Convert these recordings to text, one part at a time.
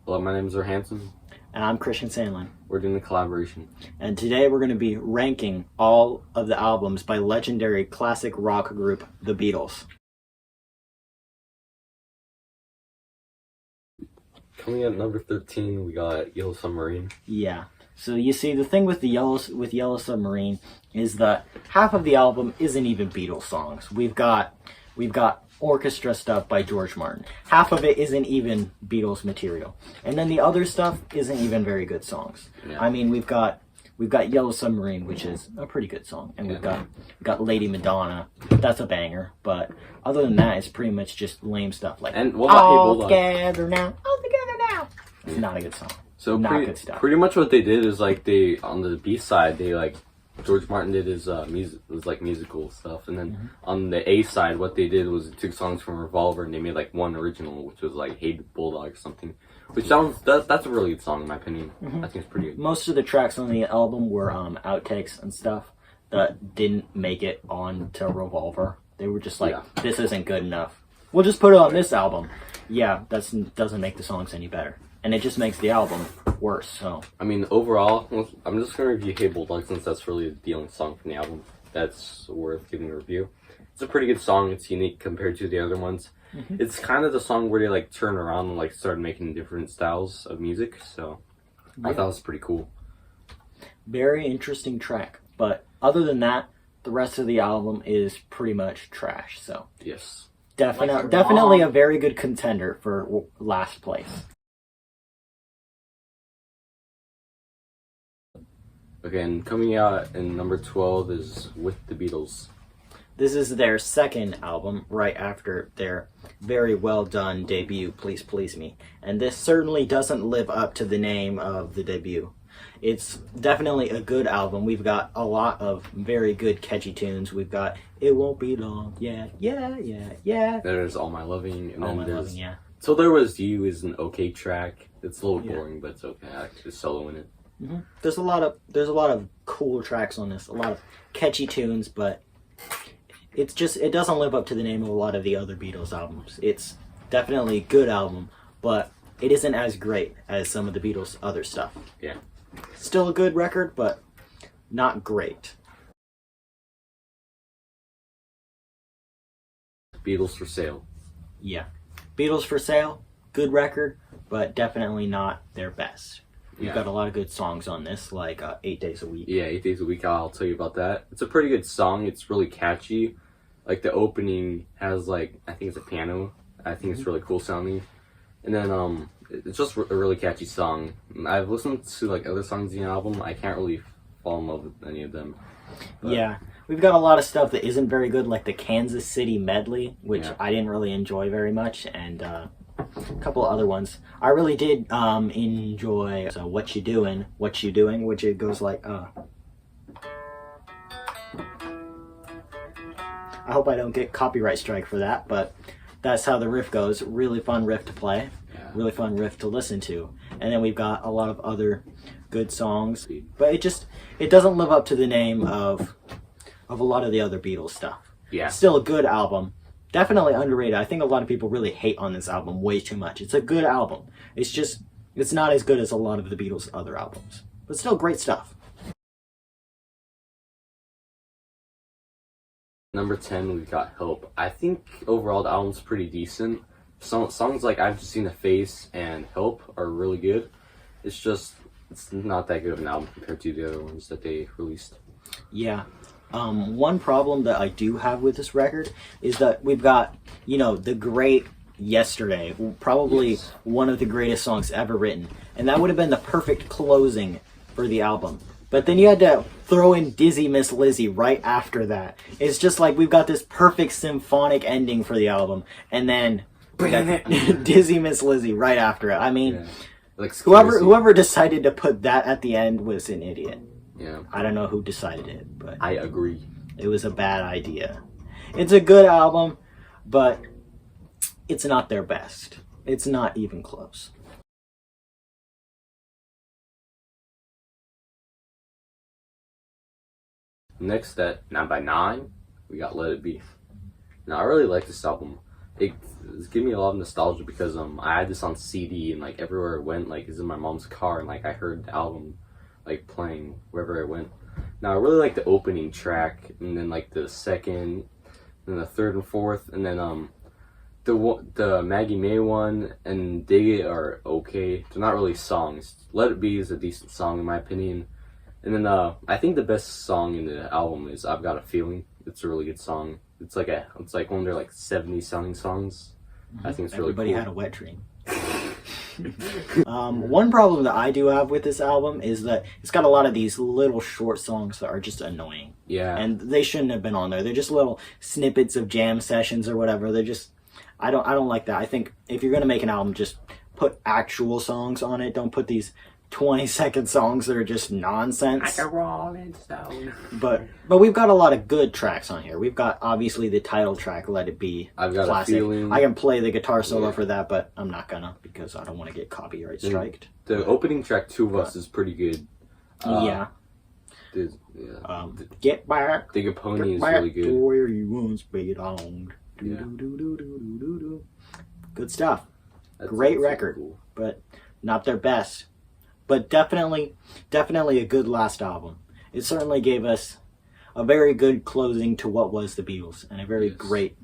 Hello, my name is Hanson. And I'm Cboi Sandlin. We're doing a collaboration. And today we're going to be ranking all of the albums by legendary classic rock group, the Beatles. Coming at number 13, we got Yellow Submarine. Yeah. So you see, the thing with Yellow Submarine is that half of the album isn't even Beatles songs. We've got orchestra stuff by George Martin. Half of it isn't even Beatles material, and then the other stuff isn't even very good songs. Yeah. I mean, we've got Yellow Submarine, which is a pretty good song, and we've got Lady Madonna. That's a banger, but other than that, it's pretty much just lame stuff like and what about all together now. It's not a good song. So good stuff. Pretty much what they did is like they on the B side George Martin did his musical stuff, and then on the A side what they did was they took songs from Revolver and they made like one original, which was like Hey Bulldog or something, which that's a really good song in my opinion. I think it's pretty good. Most of the tracks on the album were outtakes and stuff that didn't make it onto Revolver. They were just like, this isn't good enough, we'll just put it on this album. Yeah, that doesn't make the songs any better, and it just makes the album worse. So I mean, overall, I'm just gonna review Hey Bulldog since that's really the only song from the album that's worth giving a review. It's a pretty good song. It's unique compared to the other ones. It's kind of the song where they like turn around and like start making different styles of music. So I thought it was pretty cool. Very interesting track, but other than that, the rest of the album is pretty much trash. So yes. Definitely a very good contender for last place. Again, coming out in number 12 is With the Beatles. This is their second album, right after their very well done debut, Please Please Me. And this certainly doesn't live up to the name of the debut. It's definitely a good album. We've got a lot of very good catchy tunes. We've got It Won't Be Long, yeah. There's All My Loving, and All then My there's Loving, yeah. So There Was You is an okay track. It's a little boring, but it's okay. I like just solo in it. There's a lot of cool tracks on this, a lot of catchy tunes, but it doesn't live up to the name of a lot of the other Beatles albums. It's definitely a good album, but it isn't as great as some of the Beatles' other stuff. Yeah. Still a good record, but not great. Beatles for Sale. Yeah. Beatles for Sale, good record, but definitely not their best. We've got a lot of good songs on this, like 8 Days a Week. Yeah, 8 Days a Week, I'll tell you about that. It's a pretty good song. It's really catchy. Like, the opening has, like, I think it's a piano. I think it's really cool sounding. And then, it's just a really catchy song. I've listened to, like, other songs in the album. I can't really fall in love with any of them. But yeah, we've got a lot of stuff that isn't very good, like the Kansas City medley, which I didn't really enjoy very much, and a couple of other ones. I really did enjoy What You Doing, which it goes like, I hope I don't get copyright strike for that, but that's how the riff goes. Really fun riff to play, really fun riff to listen to. And then we've got a lot of other good songs, but it doesn't live up to the name of a lot of the other Beatles stuff. Yeah. Still a good album. Definitely underrated. I think a lot of people really hate on this album way too much. It's a good album. It's not as good as a lot of the Beatles' other albums, but still great stuff. Number 10, we've got Help. I think overall the album's pretty decent. Songs like I've Just Seen a Face and Help are really good. It's not that good of an album compared to the other ones that they released. Yeah. One problem that I do have with this record is that we've got, the great Yesterday, probably one of the greatest songs ever written, and that would have been the perfect closing for the album. But then you had to throw in Dizzy Miss Lizzy right after that. It's just like we've got this perfect symphonic ending for the album, and then Dizzy Miss Lizzy right after it. I mean, like whoever decided to put that at the end was an idiot. Yeah. I don't know who decided it, but I agree. It was a bad idea. It's a good album, but it's not their best. It's not even close. Next at 9 by 9, we got Let It Be. Now, I really like this album. it's giving me a lot of nostalgia because I had this on CD and like everywhere I went, like it's in my mom's car and like I heard the album like playing wherever I went. Now I really like the opening track and then like the second, and the third and fourth, and then the Maggie May one and Dig It are okay. They're not really songs. Let It Be is a decent song in my opinion. And then I think the best song in the album is I've Got a Feeling. It's a really good song. It's like one of their like 70s sounding songs. I think it's really Everybody cool. had a wet dream. One problem that I do have with this album is that it's got a lot of these little short songs that are just annoying. Yeah. And they shouldn't have been on there. They're just little snippets of jam sessions or whatever. They're just I don't like that. I think if you're gonna make an album, just put actual songs on it. Don't put these 20-second songs that are just nonsense. Like a Rolling Stone. But we've got a lot of good tracks on here. We've got obviously the title track, Let It Be. I've Got classic. a Feeling. I can play the guitar solo for that, but I'm not gonna because I don't want to get copyright striked. The opening track, Two of Us, is pretty good. Get back. Dig a Pony is Back really to good. where you once belonged. Yeah. Good stuff. That's Great super record, cool. but not their best. But definitely a good last album. It certainly gave us a very good closing to what was the Beatles, and a very great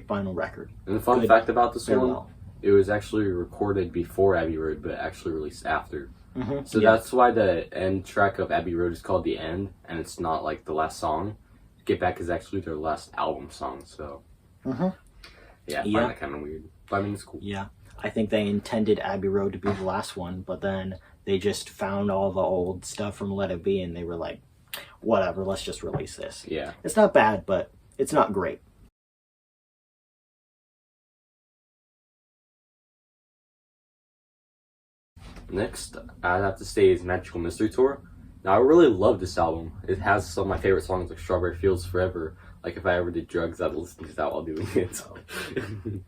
final record. And the fun Good fact about this one, farewell. it was actually recorded before Abbey Road, but actually released after. Mm-hmm. So that's why the end track of Abbey Road is called The End, and it's not like the last song. Get Back is actually their last album song, so... Yeah, I find that kind of weird. But I mean, it's cool. Yeah, I think they intended Abbey Road to be the last one, but then they just found all the old stuff from Let It Be, and they were like, whatever, let's just release this. Yeah. It's not bad, but it's not great. Next, I'd have to say is Magical Mystery Tour. Now, I really love this album. It has some of my favorite songs like Strawberry Fields Forever. Like, if I ever did drugs, I'd listen to that while doing it. And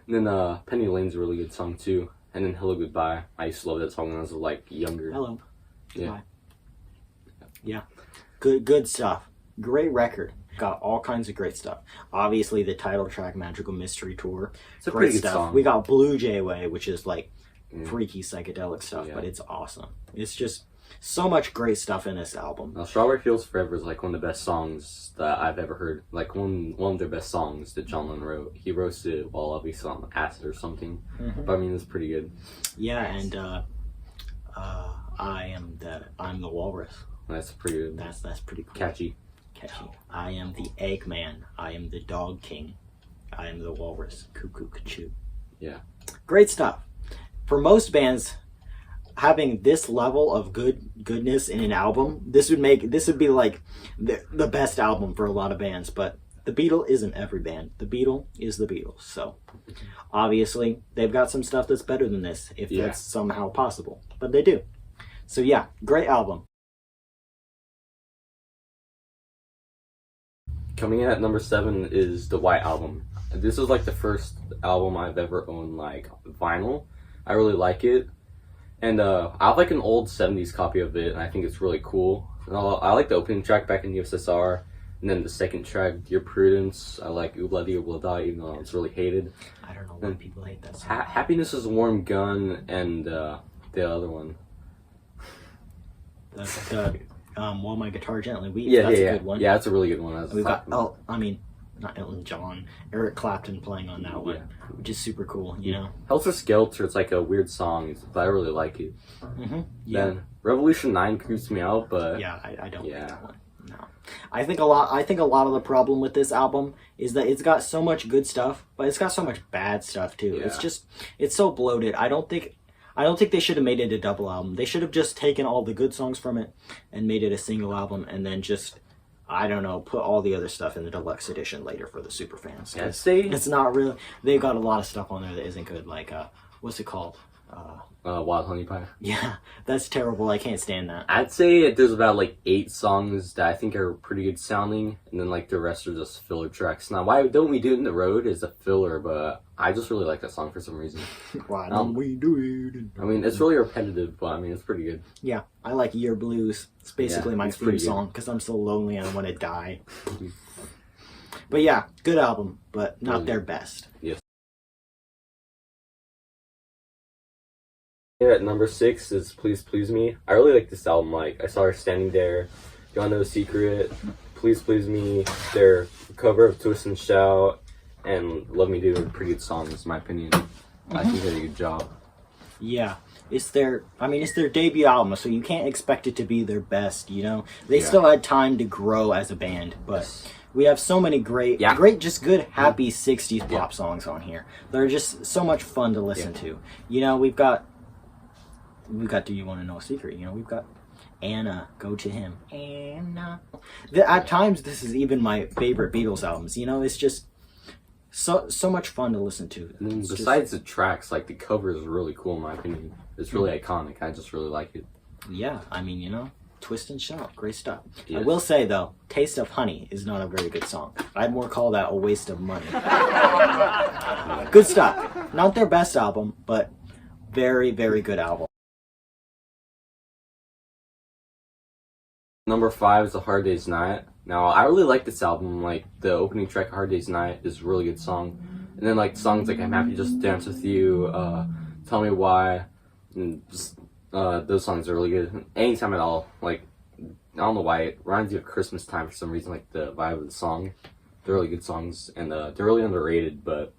then Penny Lane's a really good song, too. And then Hello Goodbye. I used to love that song when I was, like, younger. Hello. Yeah. Goodbye. Yeah. Good stuff. Great record. Got all kinds of great stuff. Obviously, the title track, Magical Mystery Tour. It's a great pretty good stuff. song. We got Blue Jay Way, which is, like, freaky psychedelic stuff, Yeah. but it's awesome. It's just so much great stuff in this album. Now, Strawberry Fields Forever is like one of the best songs that I've ever heard. Like one of their best songs that John Lennon wrote. He wrote it while obviously on acid or something. But I mean, it's pretty good. Yeah, and I'm the walrus. That's pretty good. That's pretty cool. Catchy. I am the Eggman. I am the Dog King. I am the walrus. Cuckoo, choo. Yeah. Great stuff. For most bands, having this level of goodness in an album, this would be like the best album for a lot of bands. But the Beatle isn't every band. The Beatle is the Beatles. So obviously they've got some stuff that's better than this, if that's somehow possible. But they do. So yeah, great album. Coming in at number 7 is the White Album. This is like the first album I've ever owned like vinyl. I really like it. And I have like an old 70s copy of it, and I think it's really cool. And I like the opening track, Back in the USSR, and then the second track, Dear Prudence. I like Oobla Dee Oobla Da, even though it's really hated. I don't know why people hate that song. Happiness is a Warm Gun, and the other one. While My Guitar Gently Weeps. Yeah, That's a good one. Yeah, that's a really good one. We've got not Elton John, Eric Clapton playing on that one, which is super cool, you know. Helter Skelter, it's like a weird song, but I really like it. Yeah. Then Revolution 9 creeps me out, but Yeah, I don't like that one. No. I think a lot of the problem with this album is that it's got so much good stuff, but it's got so much bad stuff too. Yeah. It's so bloated. I don't think they should have made it a double album. They should have just taken all the good songs from it and made it a single album, and then just, I don't know, put all the other stuff in the deluxe edition later for the super fans. I'd say It's not really. They've got a lot of stuff on there that isn't good. Like what's it called? Wild Honey Pie. Yeah, that's terrible. I can't stand that. I'd say there's about like 8 songs that I think are pretty good sounding, and then like the rest are just filler tracks. Now, Why Don't We Do It in the Road is a filler, but I just really like that song for some reason. Why don't we do it? I mean, it's really repetitive, but I mean, it's pretty good. Yeah, I like Year Blues. It's basically my it's theme pretty good. song because I'm so lonely and I want to die. But yeah, good album, but not their best. Yes. At number 6 is Please Please Me. I really like this album. Like, I saw her standing there, Y'all Know Secret, Please Please Me, their cover of Twist and Shout, and Love Me Do are pretty good songs, in my opinion. I think they did a good job. Yeah. It's their debut album, so you can't expect it to be their best, you know? They still had time to grow as a band, but we have so many great, just good, happy 60s pop songs on here. They're just so much fun to listen to. You know, we've got Do You Want to Know a Secret? You know, we've got Anna, Go to Him. Anna. At times, this is even my favorite Beatles albums. You know, it's just so much fun to listen to. Besides the tracks, like, the cover is really cool, in my opinion. It's really iconic. I just really like it. Yeah, I mean, you know, Twist and Shout, great stuff. Yes. I will say, though, Taste of Honey is not a very good song. I'd more call that a waste of money. Good stuff. Not their best album, but very, very good album. Number 5 is A Hard Day's Night. Now, I really like this album. Like, the opening track, Hard Day's Night, is a really good song. And then, like, songs like I'm Happy Just to Dance With You, Tell Me Why, and just, those songs are really good. Anytime at all. Like, I don't know why, it reminds you of Christmas time for some reason, like the vibe of the song. They're really good songs, and they're really underrated, but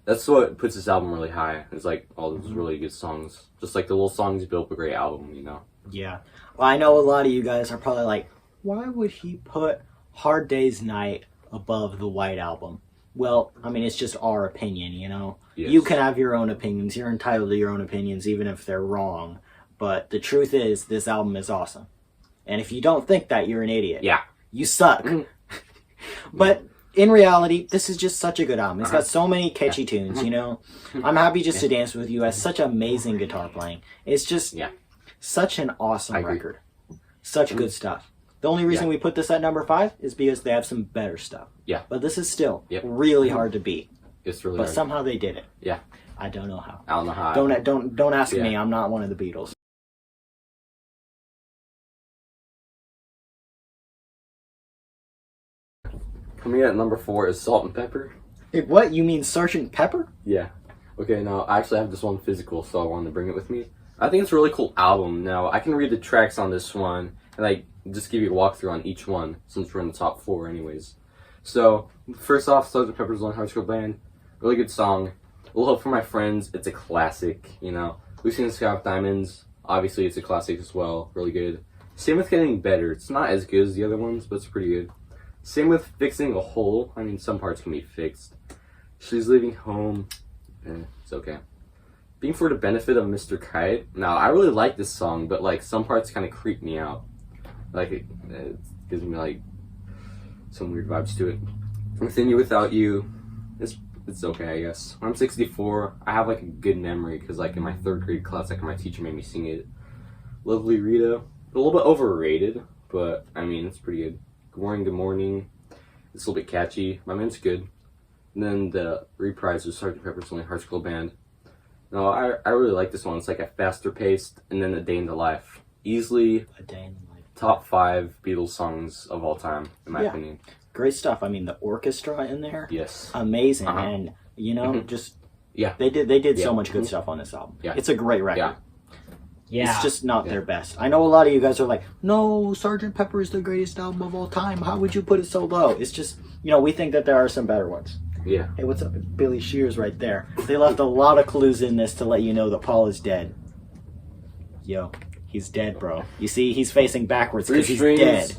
that's what puts this album really high. It's like all those really good songs. Just like the little songs build up a great album, you know? Yeah. Well, I know a lot of you guys are probably like, why would he put Hard Day's Night above the White Album? Well, I mean, it's just our opinion, you know? Yes. You can have your own opinions. You're entitled to your own opinions, even if they're wrong. But the truth is, this album is awesome. And if you don't think that, you're an idiot. Yeah. You suck. But in reality, this is just such a good album. It's got so many catchy tunes, you know? I'm Happy Just to Dance With You has such amazing guitar playing. It's just such an awesome record. Such good stuff. The only reason we put this at number 5 is because they have some better stuff. Yeah. But this is still really hard to beat. It's really hard. But somehow they did it. Yeah. I don't know how. I don't know how. Don't ask me. I'm not one of the Beatles. Coming in at number 4 is Salt and Pepper. What? You mean Sgt. Pepper? Yeah. Okay, now I actually have this one physical, so I wanted to bring it with me. I think it's a really cool album. Now, I can read the tracks on this one, and I just give you a walkthrough on each one, since we're in the top 4 anyways. So, first off, Sgt. Pepper's Lonely Hearts Club Band. Really good song. A Little Hope for My Friends. It's a classic, you know. Lucy in the Sky with Diamonds. Obviously, it's a classic as well. Really good. Same with Getting Better. It's not as good as the other ones, but it's pretty good. Same with Fixing a Hole. I mean, some parts can be fixed. She's Leaving Home. It's okay. Being for the Benefit of Mr. Kite. Now, I really like this song, but like some parts kind of creep me out. Like it gives me like some weird vibes to it. Within You Without You. It's okay, I guess. When I'm 64, I have like a good memory because like in my 3rd grade class, like my teacher made me sing it. Lovely Rita. A little bit overrated, but I mean it's pretty good. Good Morning, Good Morning. It's a little bit catchy. I mean it's good. And then the reprise of Sgt. Pepper's Lonely Hearts Club Band. No, I really like this one. It's like a faster paced, and then A Day in the Life. Easily A Day in the Life. Top 5 Beatles songs of all time, in my opinion. Great stuff. I mean, the orchestra in there. Yes. Amazing. And, you know, just... Yeah. They did so much good stuff on this album. Yeah. It's a great record. Yeah. It's just not their best. I know a lot of you guys are like, no, Sgt. Pepper is the greatest album of all time. How would you put it so low? It's just, you know, we think that there are some better ones. Yeah. Hey, what's up? Billy Shears right there. They left a lot of clues in this to let you know that Paul is dead. Yo, he's dead, bro. You see, he's facing backwards because he's dead.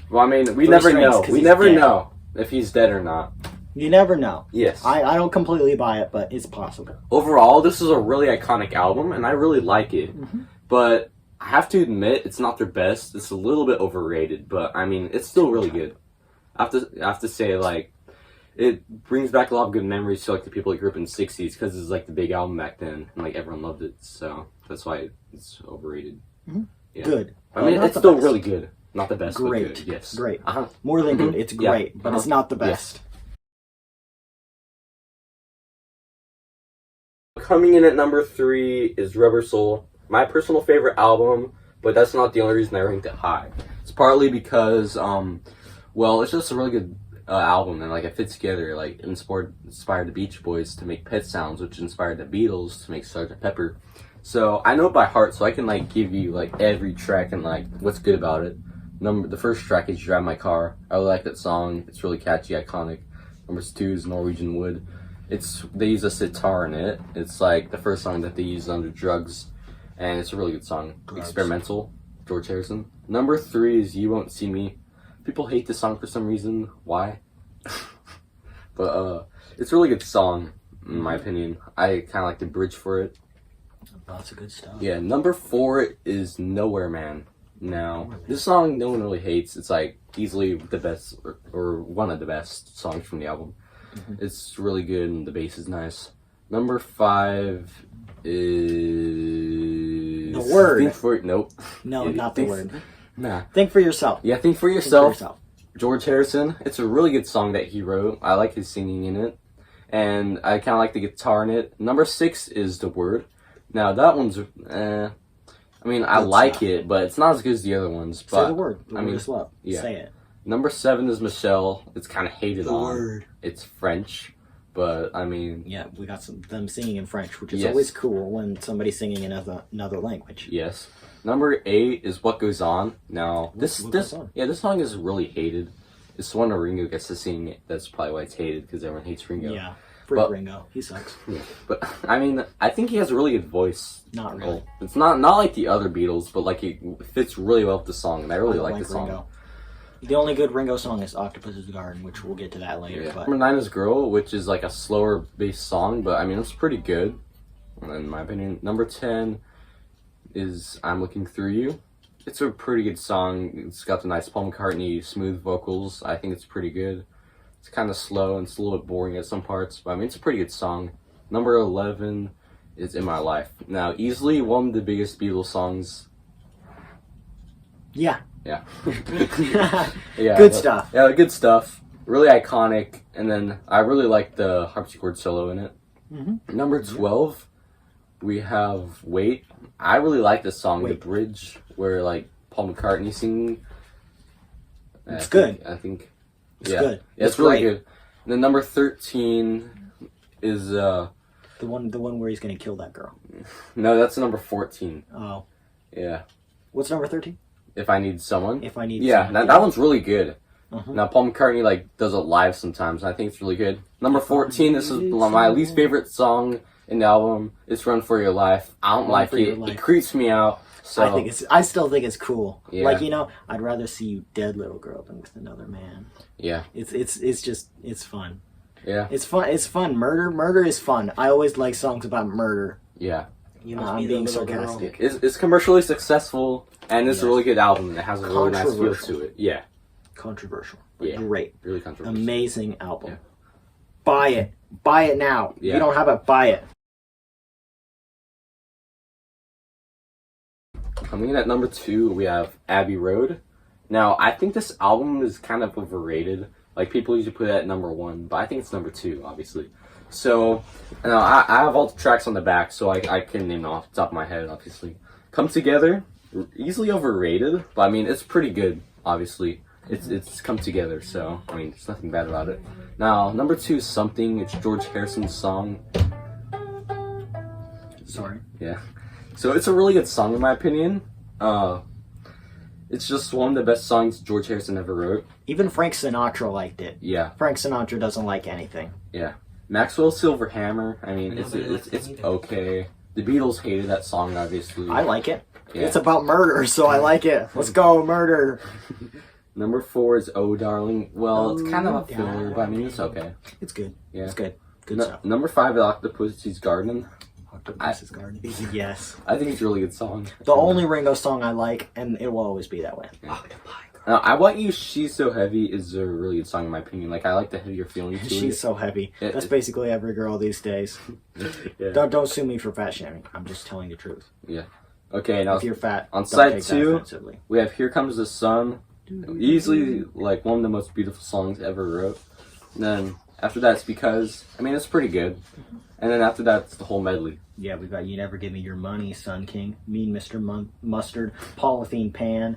Well, I mean, we never know. We never know if he's dead or not. You never know. Yes. I don't completely buy it, but it's possible. Overall, this is a really iconic album, and I really like it. But I have to admit, it's not their best. It's a little bit overrated, but I mean, it's still really good. I have to say, like, it brings back a lot of good memories to like the people that grew up in the 60s because it's like the big album back then, and like everyone loved it. So that's why it's overrated. Yeah. Good. I mean, it's still really good. Not the best, great. But good. Yes. Great. More than good. It's great, but it's not the best. Coming in at number 3 is Rubber Soul. My personal favorite album, but that's not the only reason I ranked it high. It's partly because, well, it's just a really good album, and like it fits together. Like inspired the Beach Boys to make Pet Sounds, which inspired the Beatles to make Sgt. Pepper. So I know it by heart, so I can like give you like every track and like what's good about it. The first track is "Drive My Car." I really like that song. It's really catchy, iconic. Number 2 is "Norwegian Wood." They use a sitar in it. It's like the first song that they used under drugs, and it's a really good song. Experimental, George Harrison. Number 3 is "You Won't See Me." People hate this song for some reason. Why? But it's a really good song in my opinion. I kind of like the bridge for it. Lots of good stuff. Yeah. Number 4 is "Nowhere Man." Now, this song no one really hates. It's like easily the best or one of the best songs from the album. It's really good and the bass is nice. Number 5 is The Word. Nope. No, not The Word. Nah. Think for yourself. Yeah, Think for Yourself. George Harrison. It's a really good song that he wrote. I like his singing in it, and I kind of like the guitar in it. Number 6 is "The Word." Now that one's I mean, I like it, but it's not as good as the other ones. But Say the word. The word is love. Yeah. Say it. Number 7 is "Michelle." It's kind of hated The on. Word. It's French, but I mean... Yeah, we got them singing in French, which is Yes. always cool when somebody's singing in another language. Yes. Number 8 is "What Goes On." Now, this song is really hated. It's the one where Ringo gets to sing it. That's probably why it's hated, because everyone hates Ringo. Yeah. Freak Ringo. He sucks. Yeah. But, I mean, I think he has a really good voice. Not really. It's not like the other Beatles, but like it fits really well with the song, and I really like the song. Ringo. The only good Ringo song is "Octopus's Garden," which we'll get to that later. Yeah. But Number 9 is "Girl," which is like a slower based song, but I mean it's pretty good, in my opinion. Number 10 is "I'm Looking Through You." It's a pretty good song. It's got the nice Paul McCartney smooth vocals. I think it's pretty good. It's kind of slow and it's a little bit boring at some parts, but I mean it's a pretty good song. Number 11 is "In My Life." Now, easily one of the biggest Beatles songs. yeah. Yeah. Yeah. Good stuff. Yeah, good stuff. Really iconic. And then I really like the harpsichord solo in it. Number 12, we have "Wait." I really like this song, the bridge, where like Paul McCartney singing. It's good. I think. It's good. Yeah, it's really good. And then number 13 is the one where he's gonna kill that girl. No, that's number 14. Oh. Yeah. What's number 13? "If I Need Someone." If I Need Yeah, Someone. that one's really good. Now Paul McCartney like does it live sometimes, and I think it's really good. Number 14, this is my least favorite song in the album. It's "Run for Your Life." I don't like it. It creeps me out. So I still think it's cool. Yeah. Like, I'd rather see you dead, little girl, than with another man. Yeah. It's fun. Yeah. It's fun. Murder is fun. I always like songs about murder. Yeah. I'm being sarcastic. It's commercially successful, and it's a really good album. It has a really nice feel to it. Yeah. Controversial. Yeah. Great. Really controversial. Amazing album. Yeah. Buy it. Buy it now. Yeah. If you don't have it, buy it. Coming in at number 2, we have "Abbey Road." Now, I think this album is kind of overrated. Like, people usually put it at number 1, but I think it's number 2, obviously. So, I have all the tracks on the back, so I can name them off the top of my head, obviously. "Come Together," easily overrated, but I mean, it's pretty good, obviously. It's come together, so, I mean, there's nothing bad about it. Now, number 2 is "Something." It's George Harrison's song. Sorry. Yeah. So it's a really good song in my opinion. It's just one of the best songs George Harrison ever wrote. Even Frank Sinatra liked it. Yeah. Frank Sinatra doesn't like anything. Yeah. Maxwell Silver Hammer, I mean, it's okay. The Beatles hated that song, obviously. I like it. Yeah. It's about murder, so I like it. Let's go, murder. Number 4 is "Oh Darling." Well, it's kind of a filler, but I mean, it's okay. It's good. Yeah. It's good. Good stuff. Number 5 is "Octopus's Garden." Octopus's Garden. Yes. I think it's a really good song. The only Ringo song I like, and it will always be that way. Yeah. "I Want You, She's So Heavy" is a really good song in my opinion. Like, I like the heavier feeling to it. She's so heavy. That's basically every girl these days. Yeah. Don't sue me for fat shaming. I'm just telling the truth. Yeah. Okay, now If you're fat, on don't side take that 2, offensively. we have "Here Comes the Sun." Easily, like, one of the most beautiful songs ever wrote. And then after that, it's "Because." I mean, it's pretty good. And then after that, it's the whole medley. Yeah, we got "You Never Give Me Your Money," "Sun King," "Mean Mr. Mustard," "Polythene Pam."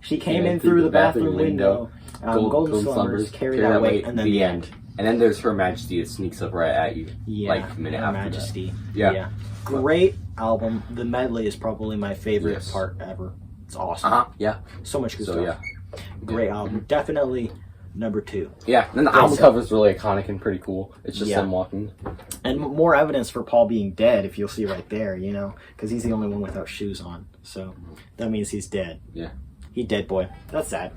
She came in through the bathroom window. Golden Slumbers, "Carry That Weight," and then the end. And then there's Her Majesty. It sneaks up right at you. Yeah, like a minute Her after Majesty. that. Yeah. Great album. The medley is probably my favorite Yes. part ever. It's awesome. Yeah. So much good So stuff. yeah. Great album. Definitely number 2. Yeah. And then the album cover is really iconic and pretty cool. It's just them walking. And more evidence for Paul being dead, if you'll see right there, you know, because he's the only one without shoes on. So that means he's dead. Yeah. He dead, boy. That's sad.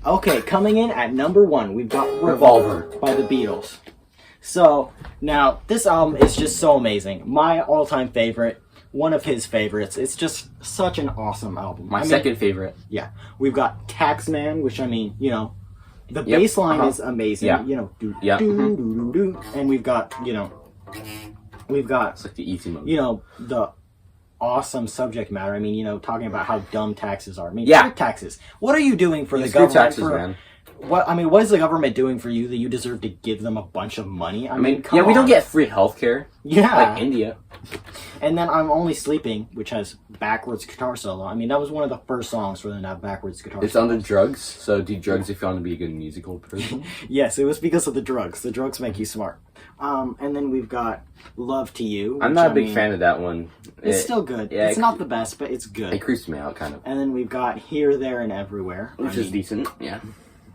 Okay, coming in at number 1, we've got Revolver by the Beatles. So, now, this album is just so amazing. My all-time favorite, one of his favorites. It's just such an awesome album. My second favorite. Yeah. We've got Taxman, which, I mean, you know, the bass line is amazing. Yeah. You know, do. And we've got, you know, It's like the easy mode. you know, the awesome subject matter. I mean, you know, talking about how dumb taxes are. I mean, Yeah. screw taxes. What are you doing for the Screw government? taxes, man. What is the government doing for you that you deserve to give them a bunch of money? I mean, come yeah, we on. don't get free healthcare. Yeah. Like India. And then I'm Only Sleeping, which has backwards guitar solo. I mean, that was one of the first songs for them to have backwards guitar It's solo. under drugs, so do drugs if you want to be a good musical person. Yes, it was because of the drugs. The drugs make you smart. And then we've got Love to You. I'm not a big fan of that one. It's still good. yeah, it's not the best, but it's good. It creeps me out, kind of. And then we've got Here, There, and Everywhere. Which is decent, yeah.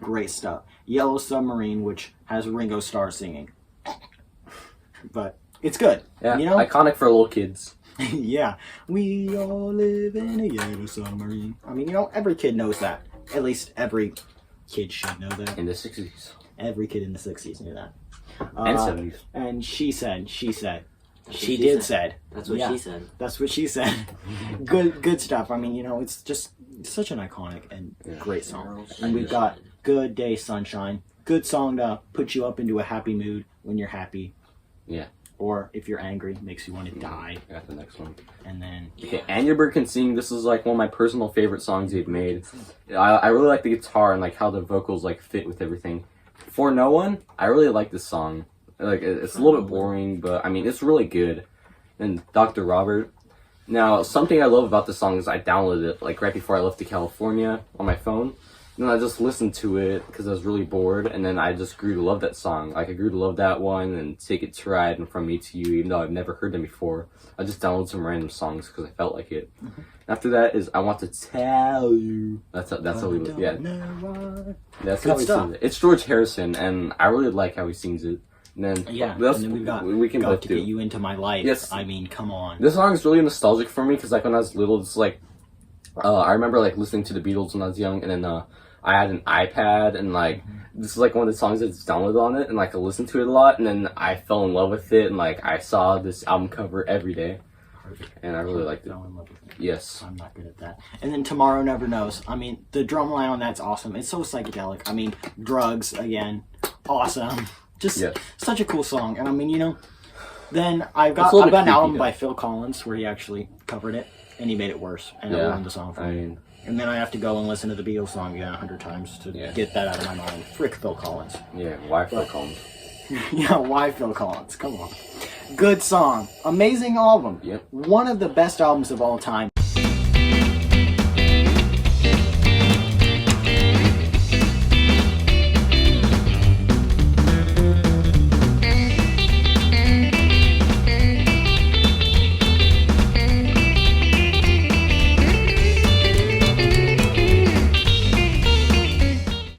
Great stuff. Yellow Submarine, which has Ringo Starr singing. But it's good. Yeah, You know? iconic for little kids. Yeah. We all live in a yellow submarine. I mean, you know, every kid knows that. At least every kid should know that. In the 60s. Every kid in the 60s knew that. And 70s. And she said. That's She what did said. That's what Yeah. she said. That's what she said. Good stuff. I mean, you know, it's just such an iconic and great song. And we've got Good Day Sunshine. Good song to put you up into a happy mood when you're happy. Yeah. Or if you're angry, makes you want to die. I got the next one. And then Okay, Angerberg Can Sing. This is like one of my personal favorite songs they've made. I really like the guitar and like how the vocals like fit with everything. For No One, I really like this song. Like it's a little bit boring, but I mean it's really good. And Dr. Robert. Now, something I love about this song is I downloaded it like right before I left to California on my phone. And then I just listened to it because I was really bored, and then I just grew to love that song. Like I grew to love that one and Take It to Ride and From Me to You, even though I've never heard them before. I just downloaded some random songs because I felt like it. After that is I Want to Tell You. That's how we yeah. That's how he sings it. It's George Harrison, and I really like how he sings it. And then and then we've got we can Got both to do. Get You Into My Life. Yes. I mean, come on. This song is really nostalgic for me because like when I was little, it's like I remember like listening to the Beatles when I was young, and then I had an iPad, and like this is like one of the songs that's downloaded on it, and like I listened to it a lot, and then I fell in love with it, and like I saw this album cover every day, and I really liked it. Fell in love with it. Yes. I'm not good at that. And then Tomorrow Never Knows. I mean, the drum line on that's awesome. It's so psychedelic. I mean, drugs again, awesome. Just such a cool song. And I mean, you know, then I've got an album by Phil Collins where he actually covered it, and he made it worse, and it ruined the song for me. And then I have to go and listen to the Beatles song again 100 times to get that out of my mind. Frick Phil Collins. Yeah, why Phil Collins? Yeah, why Phil Collins? Come on. Good song. Amazing album. Yep. One of the best albums of all time.